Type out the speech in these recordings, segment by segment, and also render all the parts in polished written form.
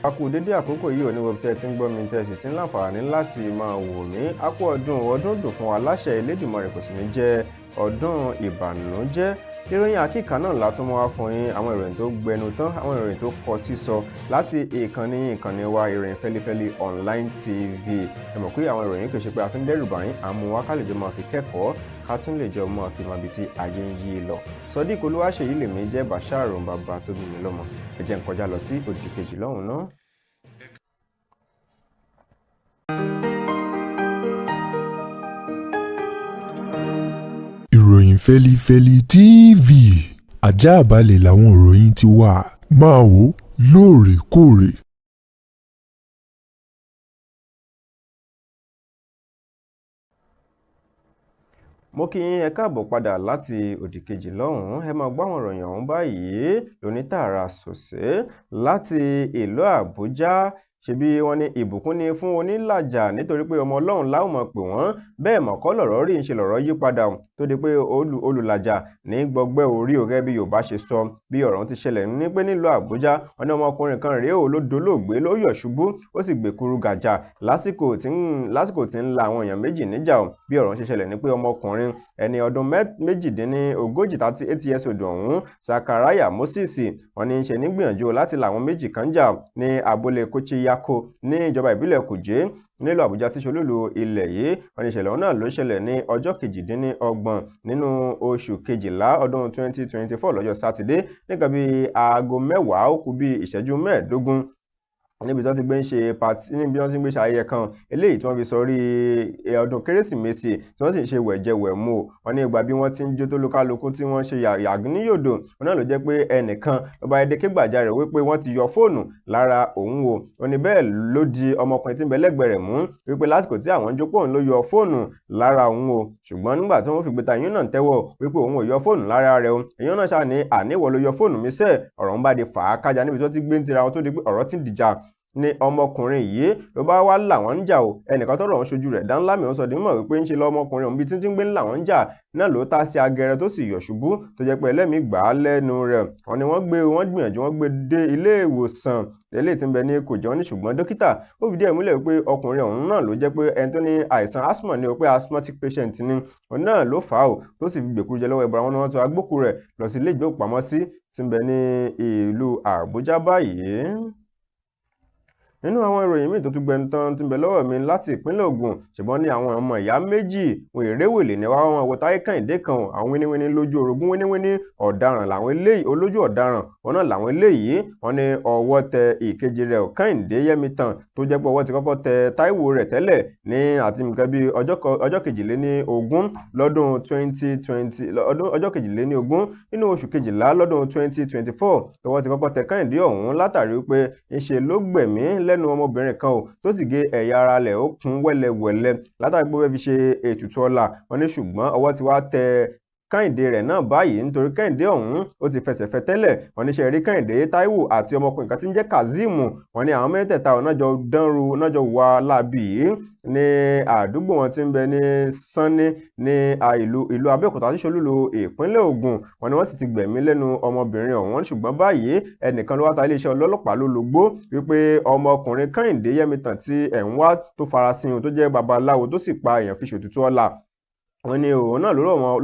A kú dédé àkókò yìí ò ní wọ́n tẹ́ ti ń gbọ́ mi tẹ́ sì ti ń láǹfààní láti máa wò mí. A kú ọdún dùn fún wa láṣẹ Elédùmarè, kò sì ní jẹ́ ọdún ìbànújẹ́. Ìròyìn àkíkà náà látún mú wá fún yín, àwọn ìròyìn tó gbẹnu tán, àwọn ìròyìn tó kọ sísọ láti ìkànnì wa ìròyìn Fẹ́lifẹ́li online TV. Ẹ mọ̀ pé àwọn ìròyìn kò ṣe pé a fi ń dẹ́rù bà yín, àmú wa ká lè jọ máa fi kẹ́kọ̀ọ́, ká tún lè jọ máa fi mọ ibi tí ayé ń yí lọ. Sodiq Olúwaṣèyí lèmi jẹ́, Bashar bàbá tó bí mi lọ́mọ. Ẹ jẹ́ n kọjá lọ sí òdì kejì lọ́hùn náà. Ìròyìn Fẹ́lifẹ́li TV, àjààbálẹ̀ làwọn ìròyìn ti wà, máa wò lóòrèkóòrè. Mo kí yín ẹ káàbọ̀ padà láti òdì kejì lọ́hùn-ún. Ẹ máa gbọ́ àwọn ìròyìn ọ̀hún báyìí lónítààrà sòsé láti ìlú Àbújá. Ṣebí wọ́n ní ìbùkún ni fún onílàjà nítorí pé ọmọ Ọlọ́run la ó máa pè wọ́n. Bẹ́ẹ̀ mọ̀ kọ́ lọ̀rọ̀ rí, ń ṣe lọ̀rọ̀ yí padà tó di pé olùlàjà ní gbọgbẹ́ orí ọ̀rẹ́ bí Yorùbá ṣe sọ. Bí ọ̀rọ̀ ti ṣẹlẹ̀ ní pé nílùú Àbújá, wọ́n ní ọmọkùnrin kan rèé ló dolóògbé, ló yọ̀ ṣubú, ó sì gbèkuru gàjà lásìkò tí ń la àwọn èèyàn méjì níjà. Bí ọ̀rọ̀ ṣe ṣẹlẹ̀ ní pé ọmọkùnrin ẹni ọdún méjìdínlógójì 38 years old ọ̀hún, Sakaraya Moses, wọ́n ní ṣe nígbìyànjú láti la àwọn méjì kan jà ní abúlé Kochiyako ní ìjọba ìbílẹ̀ Kuje nílùú Àbújá tí ṣolúlu ilẹ̀ yìí. Wọ́n ní ìṣẹ̀lẹ̀ náà ló ṣẹlẹ̀ ní ọjọ́ 28 nínú oṣù kejìlá ọdún 2024 lọ́jọ́ sátidé nígbà bíi aago 10 ó kù bíi ìṣẹ́jú 15 níbi tí wọ́n ti gbé ń ṣe pàtí, níbi tí wọ́n ti gbé ṣe ayẹyẹ kan eléyìí tí wọ́n fi sọrí ọdún kérésìmesì tí wọ́n sì ń ṣe wẹ̀jẹwẹ̀mu. Wọ́n ní ìgbà bí wọ́n ti ń jó tó lókàlùkù tí wọ́n ṣe yàgníyòdò, wọn náà ló jẹ́ pé ẹnìkan ló bá ẹdẹ kégbàjarè wípé wọ́n ti yọ fóònù lára òun o. Wọ́n ní bẹ́ẹ̀ ló di ọmọkùnrin tí ń bẹ lẹ́gbẹ̀ẹ́ rẹ̀ mú wípé lásìkò tí àwọn ń jó pé òun ló yọ fóònù lára òun o. Ṣùgbọ́n nígbà tí wọ́n fi gbé ta ìyún náà tẹ́wọ́ wípé òun ò yọ fóònù lára rẹ̀ o. Ìyún náà ṣáà ní àníwọ̀ ló yọ fóònù mi sẹ́ẹ̀. Ọ̀rọ̀ ń bá di fàákájà níbi tí wọ́n ti gbé ń tira wọn tó di pé ọ̀rọ̀ ti ń dìjà ní ọmọkùnrin yìí ló bá wá là wọ́n ń jà o. Ẹnìkan tọ́rọ̀ ń ṣojú rẹ̀ dáńlá mi ń sọ dímọ̀ wípé ń ṣe lọ́mọkùnrin òun bí tí ń gbé ńlá wọ́n ń jà náà ló tá sí agẹrẹ tó sì yọ̀ ṣubú tó jẹ́ pé ẹlẹ́mìí gbà á lẹ́nu rẹ̀. Wọ́n ní wọ́n gbìyànjú wọ́n gbé dé ilé ìwòsàn eléyìí tí ń bẹ ní Kuje. Wọ́n ní ṣùgbọ́n dókítà ó fìdí ẹ̀ múlẹ̀ wípé ọkùnrin ọ̀hún náà ló jẹ́ pé ẹni tó ní àìsàn asthma ni o, pé asthmatic patient ni òun náà ló fà á o tó sì fi gbèkúrú jẹ lọ́wọ́ ẹ̀bùrọ̀. Àwọn náà tó agbókù rẹ̀ lọ sí ilé ìgbókùpamọ́sí tí ń bẹ ní ìlú Àbújá báyìí. Nínú àwọn ìròyìn míì tó tún gbẹnu tán tí ń bẹ lọ́wọ́ mi láti ìpínlẹ̀ Ògùn, ṣùgbọ́n ní àwọn ọmọ ìyá méjì wọn ìrèwèlè ní wàá wọn wo Táyé Kẹ́hìndé kan àwọn wíníwíní lójú orogún wíníwíní ọ̀daràn làwọn eléyìí, olójú ọ̀daràn wọn náà làwọn eléyìí. Wọ́n ní ọwọ́ tẹ ìkejì rẹ̀ Kẹ́hìndé Yẹ́mitàn tó jẹ́ pé ọwọ́ ti kọ́kọ́ tẹ Táíwò rẹ̀ tẹ́lẹ̀ ní àti nǹkan bíi ọjọ́ kejìléníogún lọ́dún 2020 ọjọ́ kejìléníogún nínú oṣù kejìlá lọ́dún 2024 lọ́wọ́ ti kọ́kọ́ tẹ Kẹ́hìndé ọ̀hún látàrí pé ńṣe ló gbẹ̀mí lẹ́nu ọmọbìnrin kan o tó sì gé ẹ̀yà ara rẹ̀ ó kún wẹ́lẹ́wẹ́lẹ́ látàrí pé ó fẹ́ fi ṣe ètùtù ọlà. Wọ́n ní ṣùgbọ́n ọwọ́ ti wá tẹ Kẹ́hìndé rẹ̀ náà báyìí nítorí Kẹ́hìndé ọ̀hún ó ti fẹsẹ̀ fẹ́ tẹ́lẹ̀. Wọ́n ní ṣe rí Kẹ́hìndé, Táíwò àti ọmọkùnrin kan tí ń jẹ́ Kazeem. Wọ́n ní àwọn mẹ́tẹ̀ẹ̀ta náà jọ dánrú náà jọ wà lábì yìí ní àdúgbò wọn tí ń bẹ ní Sanni ní ìlú Abẹ́òkúta tí ṣolúlu ìpínlẹ̀ Ògùn. Wọ́n ní wọ́n sì ti gbẹ̀mí lẹ́nu ọmọbìnrin ọ̀hún. Ṣùgbọ́n báyìí ẹnìkan ló wá ta iléeṣẹ́ ọlọ́pàá lólobó wípé ọmọkùnrin Kẹ́hìndé Yẹ́mitàn tí ẹ̀ ń wá tó farasin tó jẹ́ babaláwo tó sì pa èèyàn fi ṣètùtù ọlà. Wọ́n ní òun náà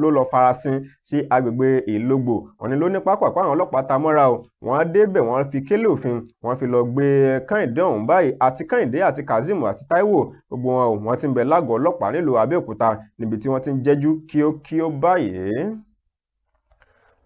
ló lọ farasin sí agbègbè Ìlógbò. Wọ́n ní ló ní pápákọ̀ àwọn ọlọ́pàá ta mọ́ra o. Wọ́n á débẹ̀ wọ́n fi kélé òfin wọ́n fi lọ gbé Kẹ́hìndé ọ̀hún báyìí àti Kẹ́hìndé àti Kazeem àti Táíwò gbogbo wọn wọ́n ti ń bẹ lágọ̀ọ́ ọlọ́pàá nílùú Abẹ́òkúta níbi tí wọ́n ti ń jẹ́jú kíó báyìí.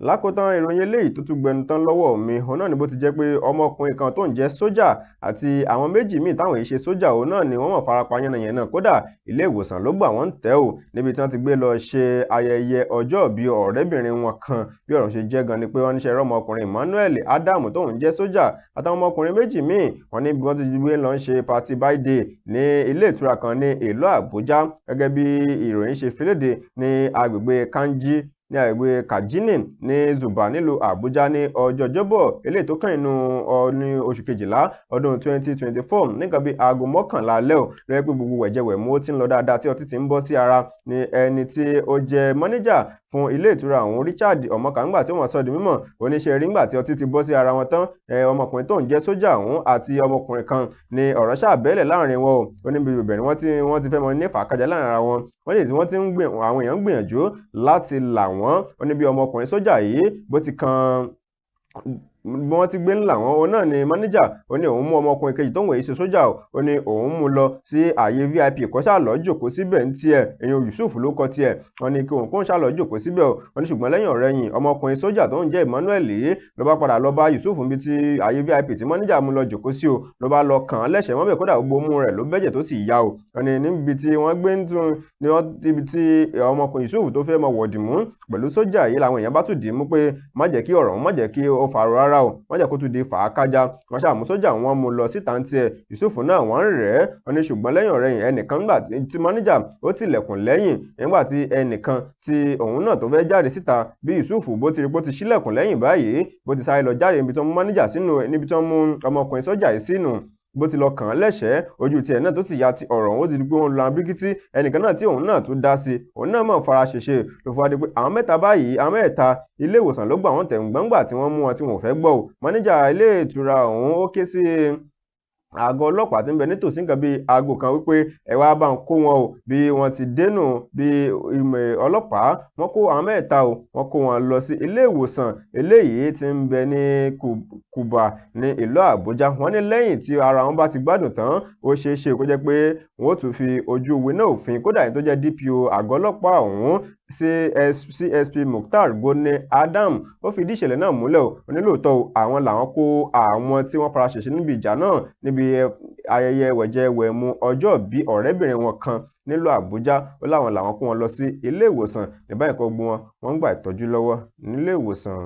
Lákòótán ìròyìn eléyìí tó tún gbẹnu tán lọ́wọ́ mi òun náà ni bó ti jẹ́ pé ọmọkùnrin kan tó ń jẹ́ sójà àti àwọn méjì míì táwọn yìí ṣe sójà òun náà ni wọ́n mọ̀ farapa yánnayànna, kódà ilé ìwòsàn ló gbà wọ́n tẹ́ ò níbi tí wọ́n ti gbé lọ ṣe ayẹyẹ ọjọ́ ìbí ọ̀rẹ́bìnrin wọn kan. Bí ọ̀rọ̀ ṣe jẹ́ gan ni pé wọ́n ní ṣe ọmọkùnrin Emmanuel Adam tó ń jẹ́ sójà àtàwọn ọmọkùnrin méjì míì wọ́n ní bí wọ́n ti gbé lọ ṣe party birthday ní ilé ìtura kan ní ìlú Àbújá gẹ́gẹ́ bí ìròyìn ṣe fi léde ní agbègbè Kanji ní àgbègbè Kajini ní Zuba nílùú Àbújá ní ọjọ́ Ọjọ́bọ̀ eléyìí tó kàn inú ní oṣù kejìlá ọdún 2024 nígbà bíi aago 11 alẹ́ ò lọ́yẹ́ pé gbogbo wẹ̀jẹwẹ̀mu ó ti ń lọ dáadáa tí ọtí ti ń bọ́ sí ara ní ẹni tí ó jẹ́ mọ́níjà fún ilé ìtura ọ̀hún Richard Ọmọkàngbà tí wọ́n sọ di mímọ̀ oníṣẹ́ rí ńgbà tí ọtí ti bọ́ sí ara wọn tán ọmọkùnrin tó ń jẹ́ sójà ọ̀hún àti ọmọkùnrin kan ní ọ̀rọ̀ ṣàbẹ́lẹ̀ láàrin wọn ó níbi ìbẹ̀rẹ̀ wọ́n ti fẹ́ mọ ní fàákàjà láàrin ara wọn wọ́n lè tí wọ́n ti ń gbìn àwọn èèyàn ń gbìyànjú láti là wọ́n ó níbi ọmọkùnrin sójà yìí bó ti kan bí wọ́n ti gbé ńlá wọn òun náà ni mánéjà ó ní òun mú ọmọkùnrin kejì tóun èyí ṣe sójà ó ní òun mú lọ sí ààyè VIP kó ṣàlọ́ jòkó síbẹ̀ ní tiẹ̀ èèyàn Yusuf ló kọ tiẹ̀ wọ́n ní kí òun kó ń ṣàlọ́ jòkó síbẹ̀ ó ní ṣùgbọ́n lẹ́yìn ọ̀rẹ́yìn ọmọkùnrin sójà tó ń jẹ́ Emmanuel yìí ló bá padà lọ bá Yusuf níbi tí ààyè VIP tí mánéjà mú lọ jòkó sí ló bá lọ kàn án lẹ́sẹ̀ mọ́bẹ̀ kódà gbogbo mú rẹ̀ ló bẹ́jẹ̀ tó sì yá wọ́n ní níbi tí wọ́n gbé ń tún ní wọ́n ibi tí ọmọkùnrin Yusuf tó fẹ́ mọ wọ̀dì mú pẹ̀lú sójà yìí làwọn èèyàn bá tún dì í mú pé má jẹ́ kí ọ̀rọ̀ má jẹ́ kí ó fàrọ̀ rárá má jẹ́ kó tún di fàákájà wọn ṣàmú sójà wọn mú lọ síta ń tiẹ̀ Yusuf náà wọ́n ń rẹ̀ ẹ́ ní ṣùgbọ́n lẹ́yìn ọ̀rẹ́yìn ẹnìkan nígbà tí mánéjà ó tilẹ̀kùn lẹ́yìn nígbà tí ẹnìkan tí òun náà tó fẹ́ jáde síta bí Yusuf bó ti rí bó ti ṣílẹ̀kùn lẹ́yìn báyìí bó ti sáré lọ jáde níbi tó mú mánéjà sínú níbi tó mú ọmọkùnrin sójà yìí sínú bó ti lọ kàn án lẹ́sẹ̀ẹ́ ojú tiẹ̀ náà tó sì ya ti ọ̀rọ̀ òun ó ti di pé wọ́n lu abirikítí ẹnìkan náà tí òun náà tún dá sí òun náà mọ̀ fara ṣèṣe ló fọwọ́ di pé àwọn mẹ́ta báyìí àwọn mẹ́ta ilé ìwòsàn ló gbà wọ́n tẹ̀ gbọ́ngbà tí wọ́n mú wọn tí wọ́n fẹ́ gbọ́ ò mánéjà ilé ìtura ọ̀hún ó ké sí àgọ́ ọlọ́pàá tí ń bẹ nítòsí nǹkan bíi aago kan wípé ẹ wá bá ń kó wọn o bí wọ́n ti dénú bí ọlọ́pàá wọ́n kó àwọn mẹ́ta o wọ́n kó wọn lọ sí ilé ìwòsàn eléyìí tí ń bẹ ní Kùbà ní ìlú Àbújá wọ́n ní lẹ́yìn tí ara wọn bá ti gbádùn tán ó ṣeé ṣe kó jẹ́ pé wọ́n ó tún fi ojú winá òfin kódà yìí tó jẹ́ DPO àgọ́ ọlọ́pàá ọ̀hún CSP Mukhtar Goni Adam ó fi ìdí ìṣẹ̀lẹ̀ náà múlẹ̀ ó ní lóòótọ́ àwọn làwọn kó àwọn tí wọ́n fara ṣèṣe níbi ìjà náà níbi ayẹyẹ wẹ̀jẹwẹ̀mu ọjọ́ bí ọ̀rẹ́bìnrin wọn kan nílùú Àbújá ó láwọn làwọn kó wọn lọ sí ilé ìwòsàn ní báyìí kó gbé wọn ń gba ìtọ́jú lọ́wọ́ nílé ìwòsàn.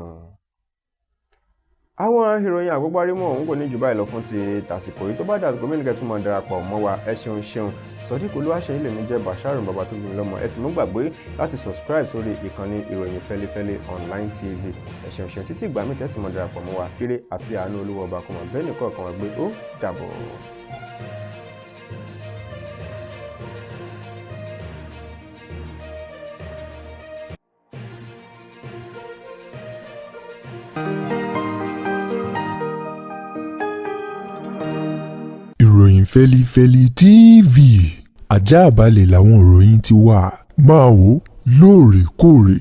àwọn ìròyìn àgbọ́gbárímọ̀ òun kò ní jù báyìí lọ fún ti tàsìkò yìí tó bá dàsìkò mí nìkẹ́ tún máa darapọ̀ mọ́ wa ẹ ṣeun Sodiq Olúwaṣeyìn lèmi jẹ́ Basharu bàbá tó gbìn lọ́mọ ẹ sì mú gbàgbé láti subscribe sórí ìkànnì ìròyìn fẹ́lẹ́fẹ́lẹ́ online TV ẹ ṣeun títí ìgbà mí tẹ́ tún máa darapọ̀ mọ́ wa ire àti àánú Olúwa ọba kó máa bẹ́ẹ̀ nìkan kan wá gbé ó dàbọ̀. ìròyìn fẹ́lifẹ́li TV àjààbálẹ̀ làwọn ìròyìn ti wà máa wò lóòrèkóòrè.